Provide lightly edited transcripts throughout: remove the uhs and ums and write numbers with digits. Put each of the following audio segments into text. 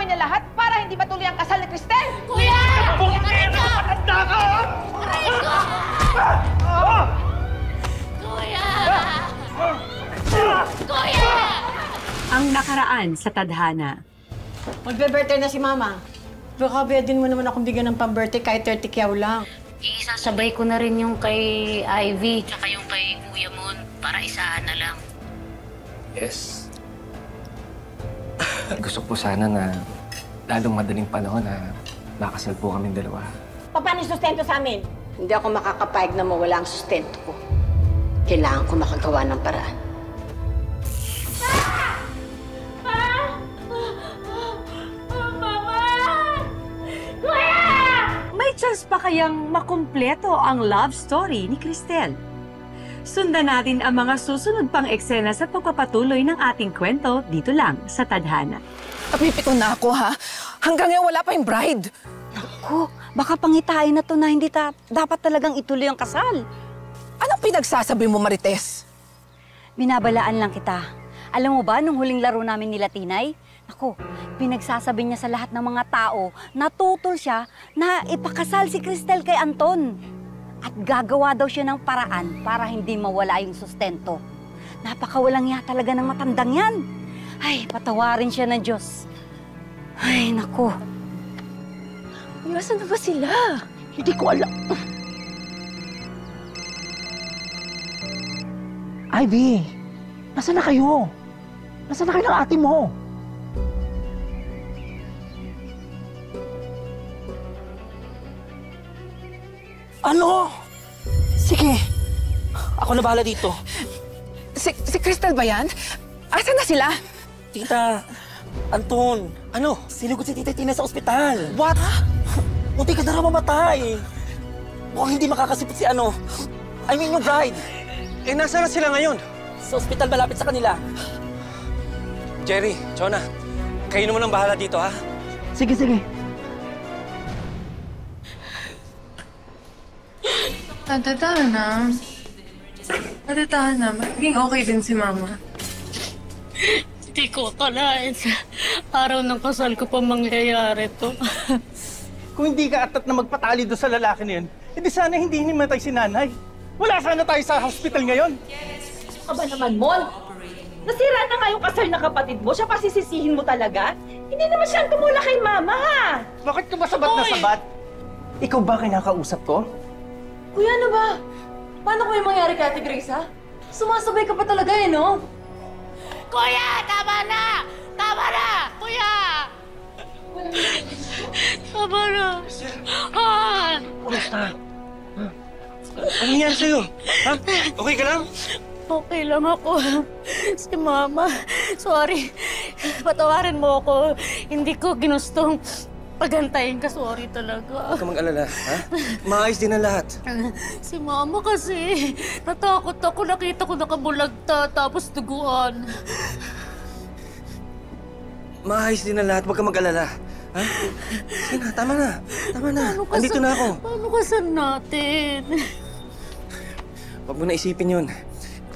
Gagawin niya lahat para hindi matuloy ang kasal ni Cristel! Kuya! Bungkero! Matanda ka! Kuya! Kuya! Ang nakaraan sa tadhana. Magbe-birthday na si Mama. Baka din mo naman akong bigyan ng pang-birthday kahit 30 kyaw lang. Isasabay ko na rin yung kay Ivy, tsaka yung kay Kuya Mon, para isahan na lang. Yes. Gusto po sana na lalong madaling panahon na makasal po kaming dalawa. Paano yung sustento sa amin? Hindi ako makakapayag na mawala ang sustento ko. Kailangan ko makagawa ng paraan. May chance pa kayang makumpleto ang love story ni Cristel? Sundan natin ang mga susunod pang eksena sa pagpapatuloy ng ating kwento dito lang sa Tadhana. Napipito na ako, ha? Hanggang ngayon wala pa yung bride. Naku, baka pangitain na to na hindi dapat talagang ituloy ang kasal. Anong pinagsasabi mo, Marites? Binabalaan lang kita. Alam mo ba, nung huling laro namin nila Tinay, naku, pinagsasabi niya sa lahat ng mga tao na tutol siya na ipakasal si Cristel kay Anton. At gagawa daw siya ng paraan para hindi mawala yung sustento. Napakawalang niya talaga ng matandang yan. Ay, patawarin siya ng Diyos. Ay, naku. Nasaan na ba sila? Hindi ko alam. Ivy, nasaan na kayo? Nasaan na kayo ng ate mo? Ano? Sige. Ako na bahala dito. Si Cristel ba yan? Asan na sila? Tita, Anton, ano? Sinugod si Tita Tina sa ospital. What? Munti ka na raw mamatay. Mukhang hindi makakasipit si ano. I mean yung bride. Eh, nasaan na sila ngayon? Sa ospital malapit sa kanila. Jerry, Chona, kayo naman ang bahala dito, ha? Sige, sige. Natatahan na. Magiging okay din si Mama. Hindi ko akalain sa araw ng kasal ko pa mangyayari to. Kung hindi ka atat na magpatali doon sa lalaki na yun, hindi sana hindi himatay si nanay. Wala sana tayo sa hospital ngayon. Aba naman, Mon! Nasira na nga yung kasal na kapatid mo, siya pa sisisihin mo talaga? Hindi naman siya ang tumula kay Mama, ha? Bakit ka ba sabat na sabat? Ikaw ba kinakausap ko? Kuya, ano ba? Paano kung may mangyari kay Ate Grace, ha? Sumasabay ka pa talaga, eh, no? Kuya! Tama na! Tama na! Kuya! Tama na. Han! Kumusta? Ano nangyari sa'yo? Ha? Okay ka lang? Okay lang ako. Si Mama, sorry. Patawarin mo ako. Hindi ko ginustong pagantayin ka. Sorry talaga. Huwag ka mag-alala, ha? Maayos din ang lahat. Si Mama kasi, natakot ako. Nakita ko nakabulagta, tapos duguan. Maayos din ang lahat. Huwag ka mag-alala. Ha? Sige na, tama na. Tama na. Andito na ako. Paano kasal natin? Huwag mo na isipin yun.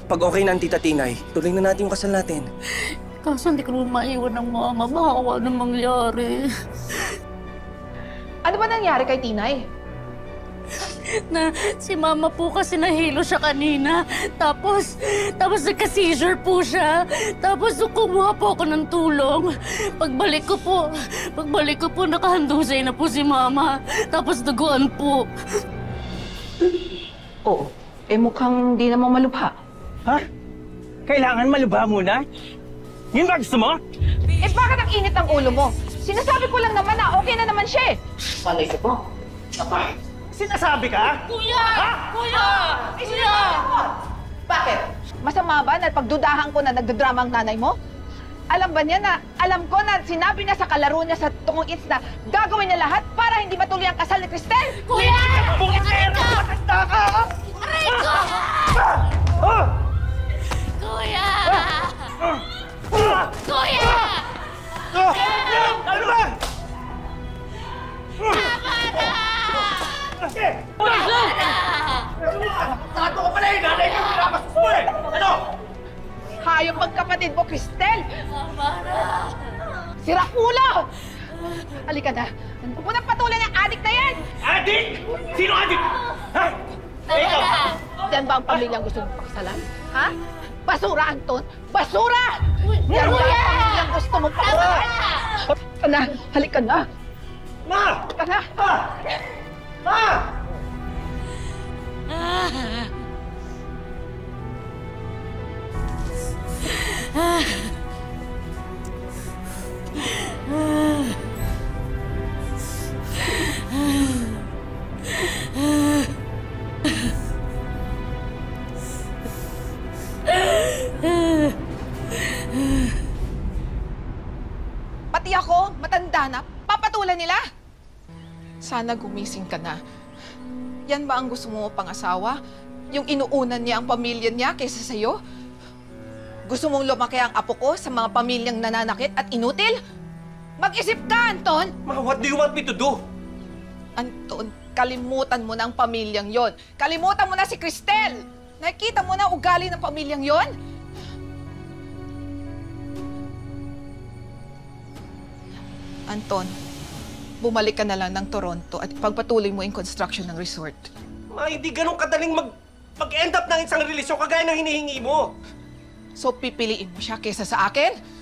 Pag okay na ang Tita Tinay, tuloy na natin yung kasal natin. Kaso hindi ko naman maiwan ng Mama. Maawa na mangyari. Ano ba nangyari kay Tinay? Na si Mama po kasi nahilo siya kanina. Tapos nagka-seizure po siya. Tapos kumuha po ako ng tulong. Pagbalik ko po nakahandusay na po si Mama. Tapos duguan po. Oo. Eh mukhang di naman malubha. Ha? Kailangan malubha muna? Yun ba gusto mo? Eh bakit ang init ng ulo mo? Sinasabi ko lang naman na okay na naman siya eh. Palay ko po. Apa? Sinasabi ka? Kuya! Ha? Kuya! Kuya! Bakit? Masama ba na pagdudahan ko na nagdadrama ang nanay mo? Alam ba niya na, alam ko na sinabi niya sa kalaro niya sa Tungong It's na gagawin niya lahat para hindi matuloy ang kasal ni Cristel? Kuya! Bungkero! Matanda ka! Aray ko! Kuya! Kuya! Ano ba? Tama na! Tama na! Tato ko pala eh! Nanay ka pinapasus mo eh! Ano? Hayop magkapatid mo, Cristel! Tama na! Sira ulo! Halika na. Huwag mo nang patulan ng adik na yan! Adik? Sino adik? Ha? Ikaw! Yan ba ang pamilyang gusto mong pakasalan? Ha? Basura, Anton! Basura! Yan ba ang pamilyang gusto mong pakasalan? Halika na! Halika na! Ma! Halika na! Ma! Pati ako, matanda na, papatulan nila. Sana gumising ka na. Yan ba ang gusto mo pangasawa? Yung inuunan niya ang pamilya niya kaysa sa'yo? Gusto mong lumaki ang apo ko sa mga pamilyang nananakit at inutil? Mag-isip ka, Anton! Ma, what do you want me to do? Anton, kalimutan mo na ang pamilyang yon. Kalimutan mo na si Cristel! Nakikita mo na ugali ng pamilyang yon? Anton, bumalik ka na lang ng Toronto at pagpatuloy mo yung construction ng resort. Ma, hindi ganun kadaling mag-end up ng isang relasyon kagaya ng hinihingi mo. So, pipiliin mo siya kesa sa akin?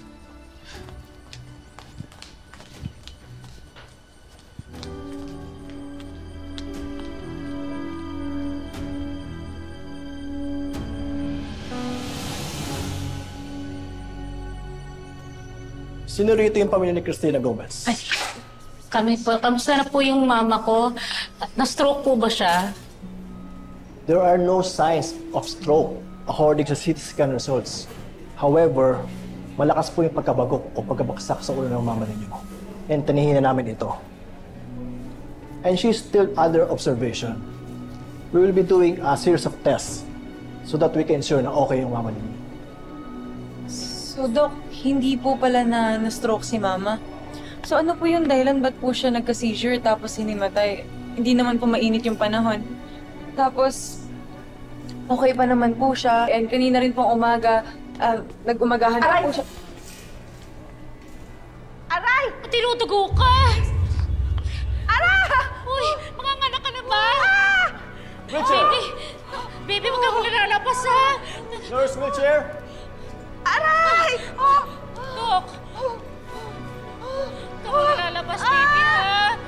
Sino rito yung pamilya ni Cristina Gomez? Ay, kami po. Kamusta na po yung mama ko? Na-stroke po ba siya? There are no signs of stroke according to CT scan results. However, malakas po yung pagkabago o pagkabaksak sa ulo ng mama ninyo. And tanihin na namin ito. And she's still under observation. We will be doing a series of tests so that we can ensure na okay yung mama ninyo. So, Doc, hindi po pala na-stroke si Mama. So, ano po yung dahilan? Ba't po siya nagka-seizure tapos hinimatay? Hindi naman po mainit yung panahon. Tapos, okay pa naman po siya. And kanina rin pong umaga, nag-umagahan pa po siya. Aray! Tinutugo ka! Aray! Uy, manganganak ka na ba? Wheelchair! Baby, wag kang lalabas, ha? Nurse, wheelchair! Aray! Dok! Huwag kang lalabas, baby, ha?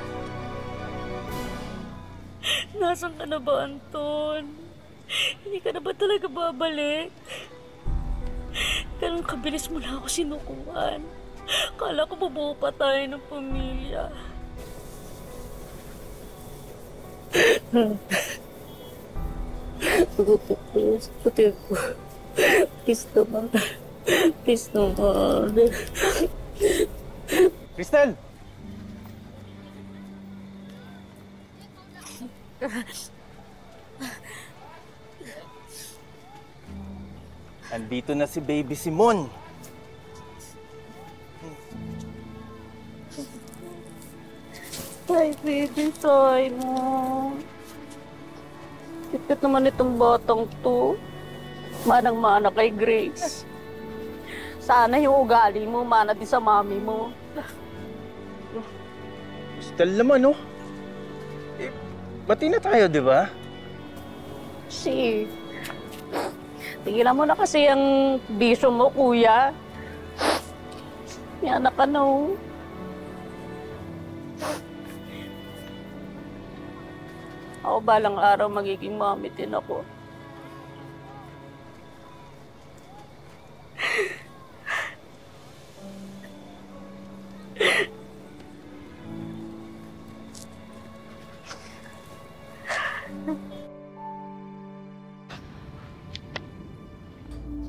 Nasaan ka na ba, Anton? Hindi ka na ba talaga babalik? Ganun kabilis mo na ako sinukuhan. Kala ko bubuo pa tayo ng pamilya. Please, please naman. Please naman. Cristel! Andito na si Baby Simon. Ay, baby, say mo. Tipit naman itong batang to. Manang-mana kay Grace. Sana yung ugali mo, mana din sa mami mo. Cristel naman, oh. Eh, bati na tayo, di ba? Si, tigilan mo na kasi ang bisyo mo, kuya. May anak ka na, oh. Ako balang araw magiging mami din ako.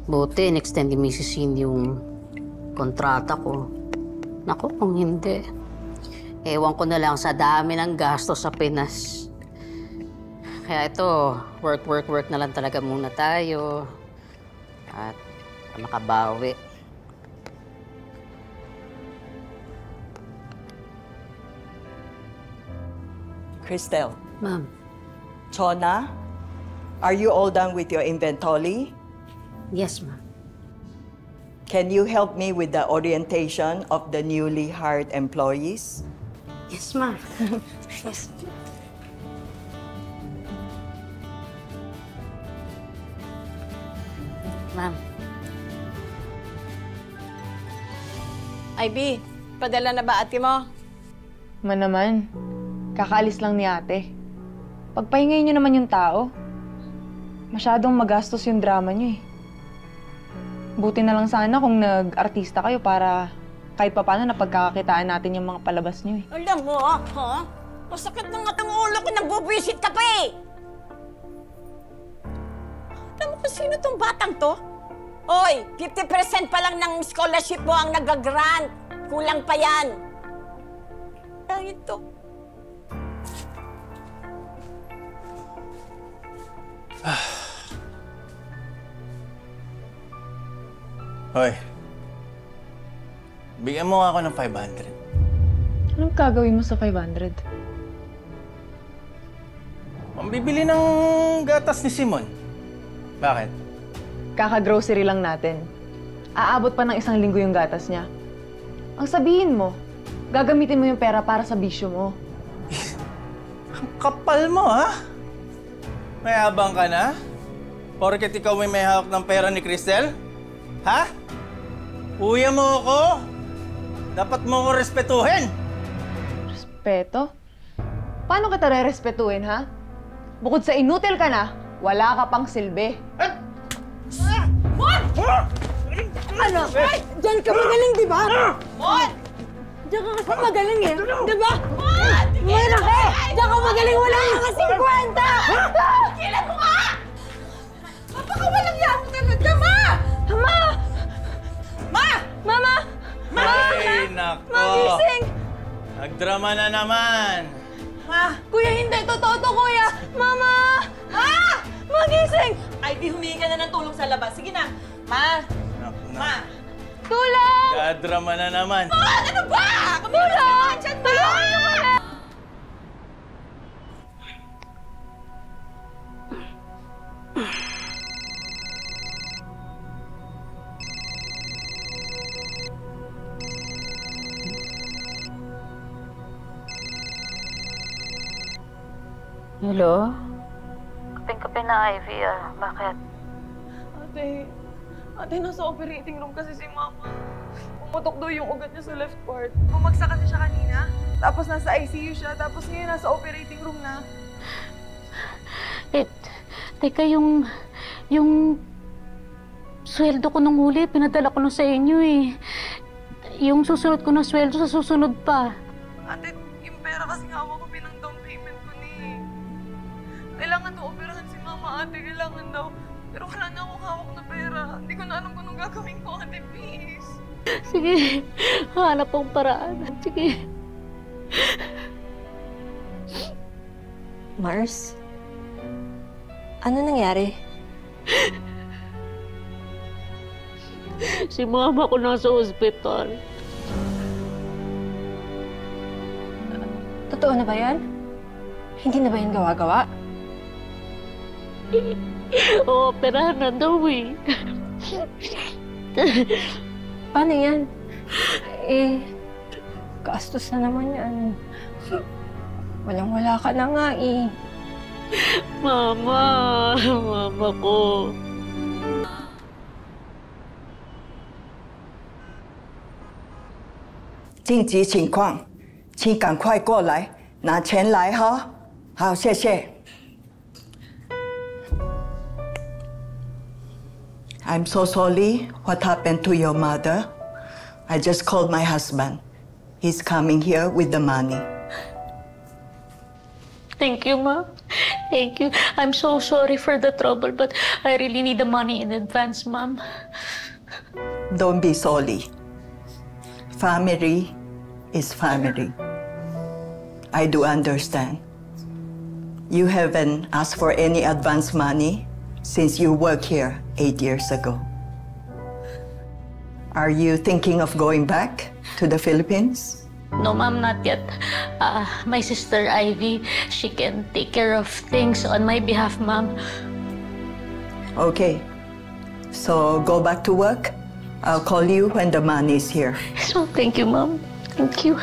Buti, in-extend ni Mrs. Cindy yung kontrata ko. Naku, kung hindi. Ewan ko na lang sa dami ng gasto sa Pinas. Kaya ito, work na lang talaga muna tayo. At makabawi. Cristel. Ma'am. Chona, are you all done with your inventory? Yes, ma'am. can you help me with the orientation of the newly hired employees? Yes, ma'am. Yes. Ma'am. Ivy, padala na ba ate mo? Naman. Kakaalis lang ni ate. Pagpahingay niyo naman yung tao. Masyadong magastos yung drama niyo eh. Buti na lang sana kung nag-artista kayo para kahit paano napagkakakitaan natin yung mga palabas niyo eh. Alam mo, ha? Masakit na nga ang ulo ko, nagbubisit ka pa eh! Alam mo kung sino tong batang to? Hoy, 50% pa lang ng scholarship mo ang nag-grant. Kulang pa yan. Ang ito. Hoy, bigyan mo nga ako ng 500. Anong gagawin mo sa 500? Pambibili ng gatas ni Simon. Bakit? Kaka-grocery lang natin. Aabot pa ng 1 linggo yung gatas niya. Ang sabihin mo, gagamitin mo yung pera para sa bisyo mo. Ang kapal mo, ha? Mayabang ka na? Porket ikaw may hawak ng pera ni Cristel? Ha? Uya mo ako? Dapat mo ko respetuhin! Respeto? Paano kita re-respetuhin, ha? Bukod sa inutil ka na, wala ka pang silbi. Mon! Ano? Ay, diyan ka magaling, di ba? Mon! Diyan ka kasi magaling eh. Di ba? Mon! Mon ako! Diyan ka magaling, wala mga 50! Kilan mo nga! Napakawalang yaman talaga, Ma! Ma! Ma! Mama! Ay, nako! Magising! Nagdrama na naman! Ma! Kuya, hindi! Totoo to, Kuya! Mama! Ma! Magising! Ivy, humingi ka na ng tulong sa labas. Sige na. Ma! Ma! Tulong! Nagdrama na naman! Ma! Ano ba? Tulong! Tulungan niyo kami! Hello? Kapeng-kape na, Ivy. Bakit? Ate, nasa operating room kasi si Mama. Pumutok daw yung ugat niya sa left part. Bumagsak kasi siya kanina. Tapos nasa ICU siya. Tapos ngayon nasa operating room na. Teka, yung sweldo ko nung huli, pinadala ko na sa inyo eh. Yung susunod ko na sweldo sa susunod pa. Ate, yung pera kasi hawak ko pinang-down payment ko ni. Kailangan daw operahan si Mama, ate. Kailangan daw. Pero wala na akong hawak na pera. Hindi ko na alam kung anong gagawin ko, ate. Please. Sige, hanap ang paraan. Sige. Mars? Ano nangyari? Si Mama ko nasa ospital. Totoo na ba yan? Hindi na ba yan gawa-gawa? Operahan na daw eh. Paano yan? Gastos na naman yan. Walang-wala ka na nga eh. Mama ko. 紧急情况，请赶快过来拿钱来哈。好，谢谢。I'm so sorry what happened to your mother. I just called my husband. He's coming here with the money. Thank you, Ma. Thank you. I'm so sorry for the trouble, but I really need the money in advance, Ma'am. Don't be sorry. Family is family. I do understand. You haven't asked for any advance money since you worked here 8 years ago. Are you thinking of going back to the Philippines? No, Ma'am, not yet. My sister Ivy, she can take care of things on my behalf, Ma'am. Okay. So go back to work I'll call you when the money is here. So, thank you, Mom. Thank you.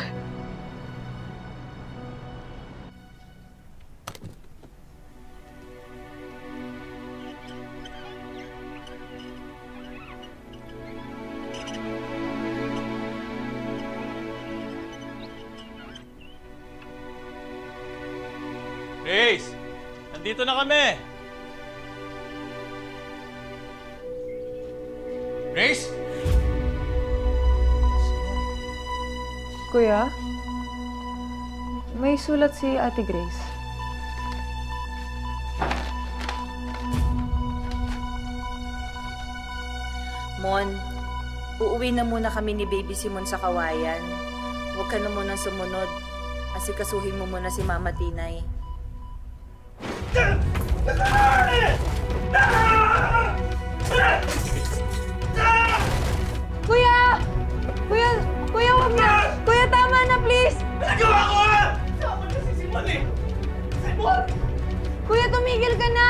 Grace! Nandito na kami! Grace? Kuya, may sulat si Ate Grace. Mon, uuwi na muna kami ni Baby Simon sa Kawayan. Huwag ka na munang sumunod. Asikasuhin mo muna si Mama Tinay. Kuya! Kuya! Kuya, wag na! Kuya, tama na, please! Nagawa ko ha! Sama na si Simon eh! Simon! Kuya, tumigil ka na!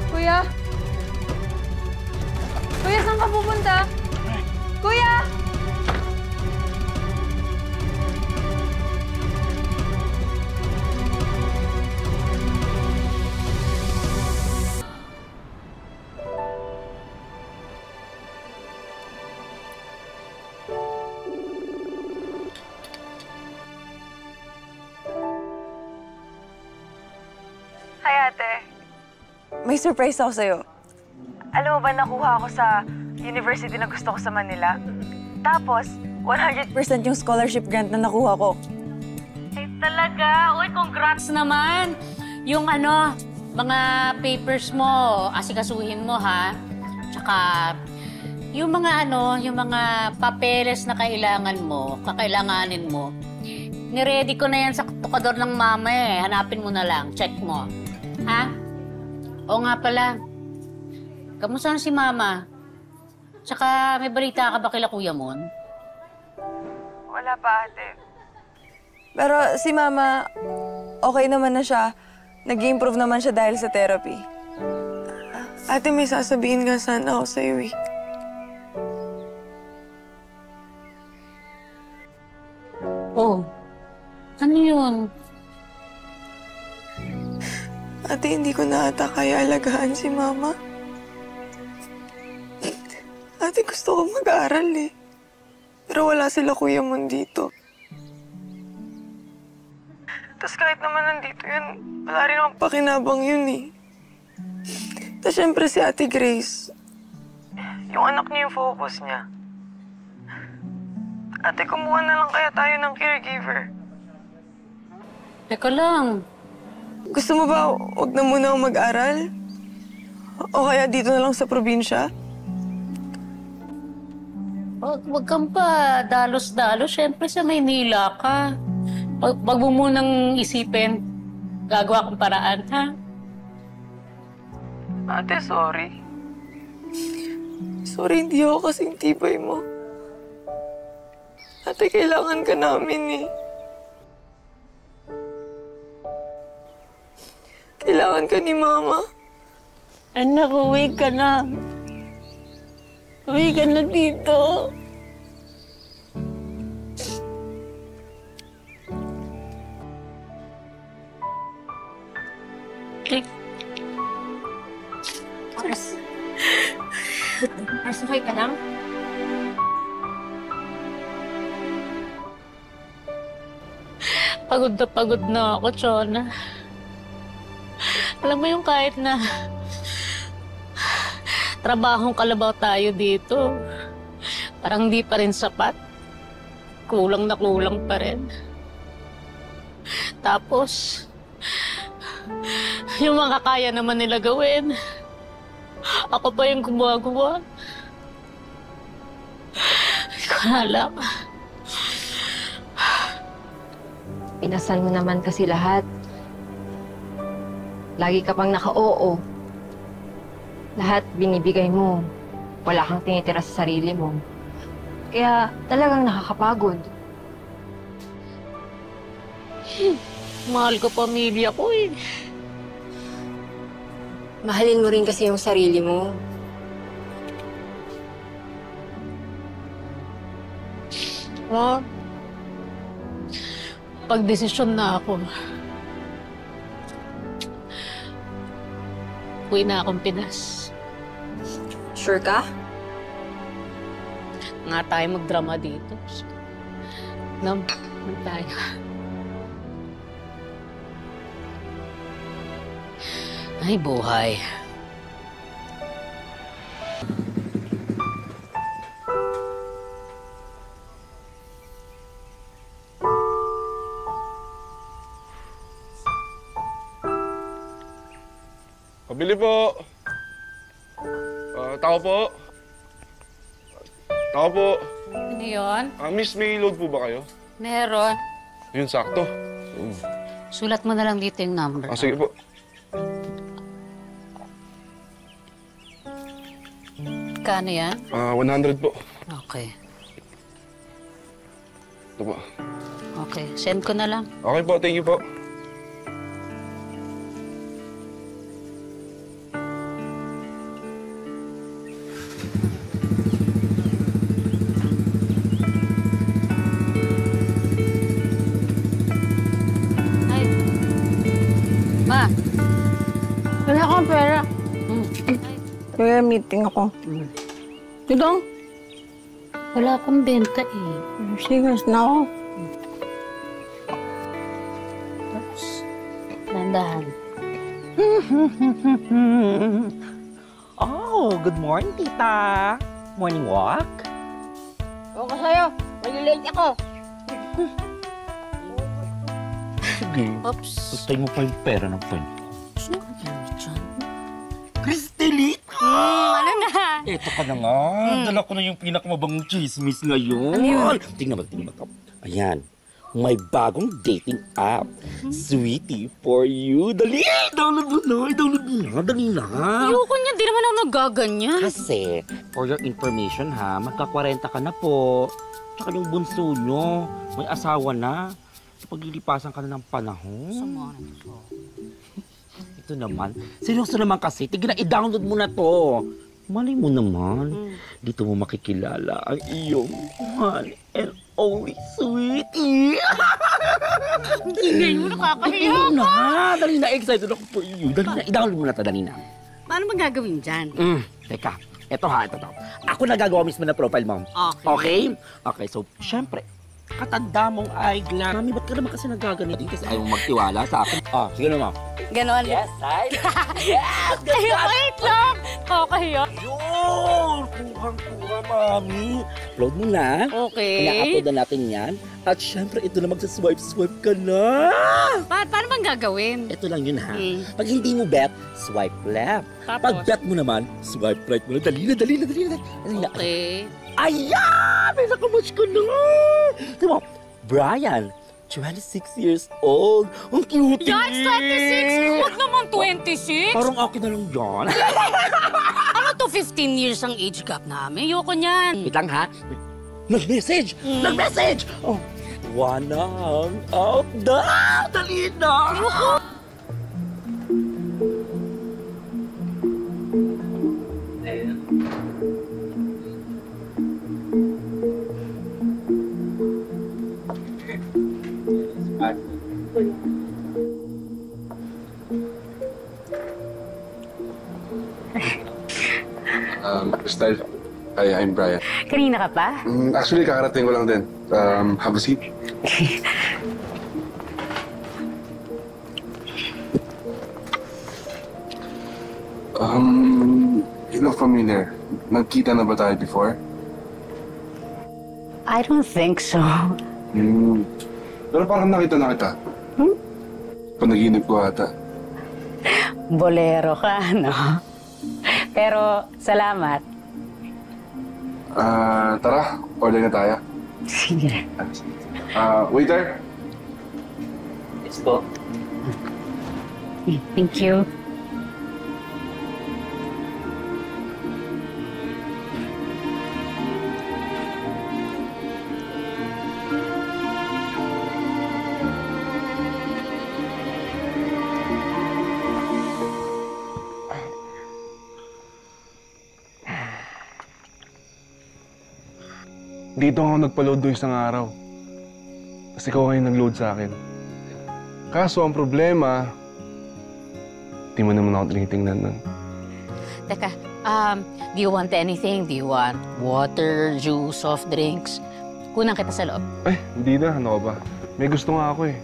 Kuya? Kuya, saan ka pupunta? Kuya! Hi, ate. May surprise ako sa'yo. Alam mo ba, nakuha ako sa university na gusto ko sa Manila. Tapos, 100% yung scholarship grant na nakuha ko. Ay, talaga? Uy, congrats naman! Yung mga papers mo, asikasuhin mo, ha? Tsaka, yung mga yung mga papeles na kakailanganin mo, niready ko na yan sa tukador ng mama eh. Hanapin mo na lang, check mo. Ha? Oo nga pala. Kamusta na si Mama? Tsaka may balita ka ba kila Kuya Mon? Wala pa, ate. Pero si Mama, okay naman na siya. Nag-improve naman siya dahil sa therapy. Ate, may sasabihin nga sana ako sa'yo eh. Oh, ano yun? Ate, hindi ko na ata kaya alagaan si Mama. Ate, gusto ko mag-aaral eh. Pero wala sila Kuya Mon dito. Tapos kahit naman nandito yun, wala rin akong pakinabang yun eh. Tapos syempre si Ate Grace, yung anak niya yung focus niya. Ate, kumuha na lang kaya tayo ng caregiver. Teka lang. Gusto mo ba, huwag na muna akong mag-aral? O kaya dito na lang sa probinsya? Wag kang pa dalos-dalos. Siyempre sa Maynila ka. Wag mo munang isipin. Gagawa kang paraan, ha? Ate, sorry. Sorry, hindi ako kasing tibay mo. Ate, kailangan ka namin eh. Kailangan ka ni Mama. Anak, uwi ka na. Uwi ka na dito. Okay ka lang? Pagod na ako, Chona. Alam mo yung kahit na trabahong kalabaw tayo dito, parang di pa rin sapat. Kulang na kulang pa rin. Tapos, yung mga kaya naman nila gawin, ako pa yung gumagawa. Hindi ko na alam. Pinasal mo naman kasi lahat. Lagi ka pang naka-oo. Lahat binibigay mo. Wala kang tinitira sa sarili mo. Kaya talagang nakakapagod. Mahal ko pamilya ko eh. Mahalin mo rin kasi yung sarili mo. Ma, pag-desisyon na ako. Uwi na akong Pinas. Sure ka? Nga tayo magdrama dito. Nam tayo. Ay, buhay. Pabili po. Tao po. Tao po. Ano yun? Miss, may load po ba kayo? Meron. Yun, sakto. Sulat mo na lang dito yung number. Sige po. Kano yan? 100 po. Okay. Ito po. Okay, send ko na lang. Okay po, thank you po. Ma! Wala akong pera. Kaya meeting ako. Tudong? Wala akong benta eh. Serious na ako. Oops. Nandahan. Oh, good morning, tita. Morning walk? Oo ka sa'yo. Malilate ako. Sige. Oops. Bastay mo pa yung pera ng friend. Sino ka yan dyan? Cristelita! Ano na? Eto ka na nga. Dala ko na yung pinakamabangong chismis ngayon. Ano yun? Tingnan mo. Ayan. May bagong dating app. Sweetie for you. Dali! Download mo na. Dali na. Ayoko niya. Di naman ako nagaganyan. Kasi, for your information ha, magka-40 ka na po. Tsaka yung bunso nyo, may asawa na. Paglilipasan ka na ng panahon. Sama. Ito naman, seryoso naman kasi, tignan na i-download mo na to. Malay mo naman, dito mo makikilala ang iyong one and only sweetie. Ingay mo, nakakahiya. Dali na, excited ako for you. Dali na, i-download mo na to, dali na. Paano ba gagawin dyan? Teka, ito. Ako na gagawa mismo na profile mo. Okay? Okay, so, syempre, katanda mong eyeglass. Mami, ba't ka naman kasi nagaganito? Kasi ayaw mong magtiwala sa akin. Sige naman. Ganon. Yes, I. Yes! Wait lang! Kakahiya. Yun! Kuhang-kuha, mami. Upload mo na. Okay. Ina-upload na natin yan. At syempre, ito na magsaswipe-swipe ka na. Paano bang gagawin? Ito lang yun, ha? Pag hindi mo bet, swipe left. Tapos? Pag bet mo naman, swipe right mo na. Dali na. Okay. Ayan! May nakamatch ko na! Diba, Brian, 26 years old. Ang cute Yan, 26! Huwag naman 26! Parang akin na lang yan. Ano to, 15 years ang age gap namin? Ayoko niyan. Wait lang, ha? Nag-message! Nag-message! Oh, wanna hang out na! Dali na! Crystal, I'm Brian. Kanina ka pa? Actually, kakarating ko lang din. Have a seat. You look familiar. Nagkita na ba tayo before? I don't think so. Pero parang nakita na kita. Panaginip ko ata. Bolero ka, no? Pero, salamat. Tara, order na tayo. Sige. Waiter. Yes po. Thank you. Dito ako nagpa-load doon isang araw. Kasi ikaw ngayon nag-load sa akin. Kaso ang problema, di mo naman ako tinitingnan nun. Teka, do you want anything? Do you want water, juice, soft drinks? Kunang kita sa loob. Ay, hindi na. Ano ka ba? May gusto nga ako eh.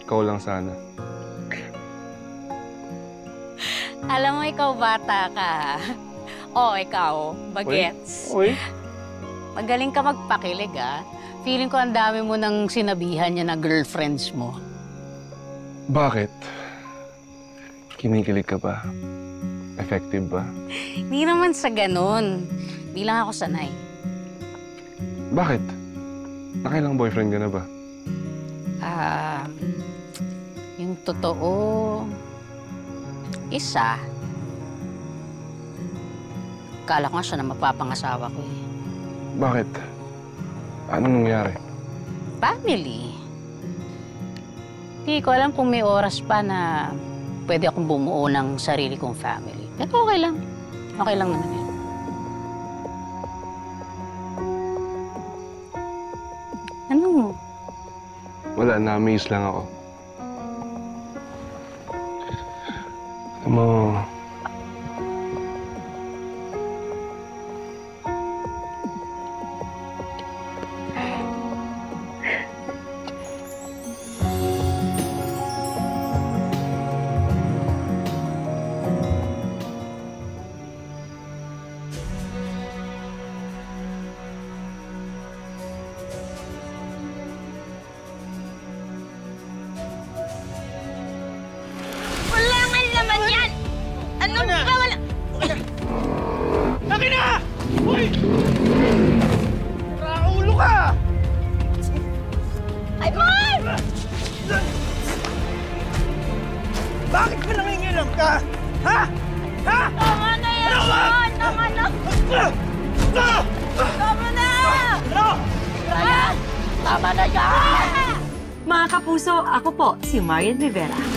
Ikaw lang sana. Alam mo, ikaw bata ka. Oh, ikaw, bagets. Uy? Magaling ka magpakilig, ah. Feeling ko ang dami mo nang sinabihan niya na girlfriends mo. Bakit? Kinikilig ka ba? Effective ba? Hindi naman sa ganun. Hindi lang ako sanay. Bakit? Nakailang boyfriend ka na ba? Yung totoo, isa. Kala ko nga siya na mapapangasawa ko eh. Bakit? Ano nangyari? Family. Hindi ko alam kung may oras pa na pwede akong bumuo ng sarili kong family. Pero okay lang. Okay lang naman yun. Ano? Wala, na-amaze lang ako. Alam mo, Wala nga laman yan! Ano ba wala? Akin na! Uy! Raulo ka! Ay, Mon! Bakit ka nangingilam ka? Ha? Ha? Tama na yan, Mon! Tama na! Tama na! Tama na yan! Mga kapuso, ako po si Marian Rivera.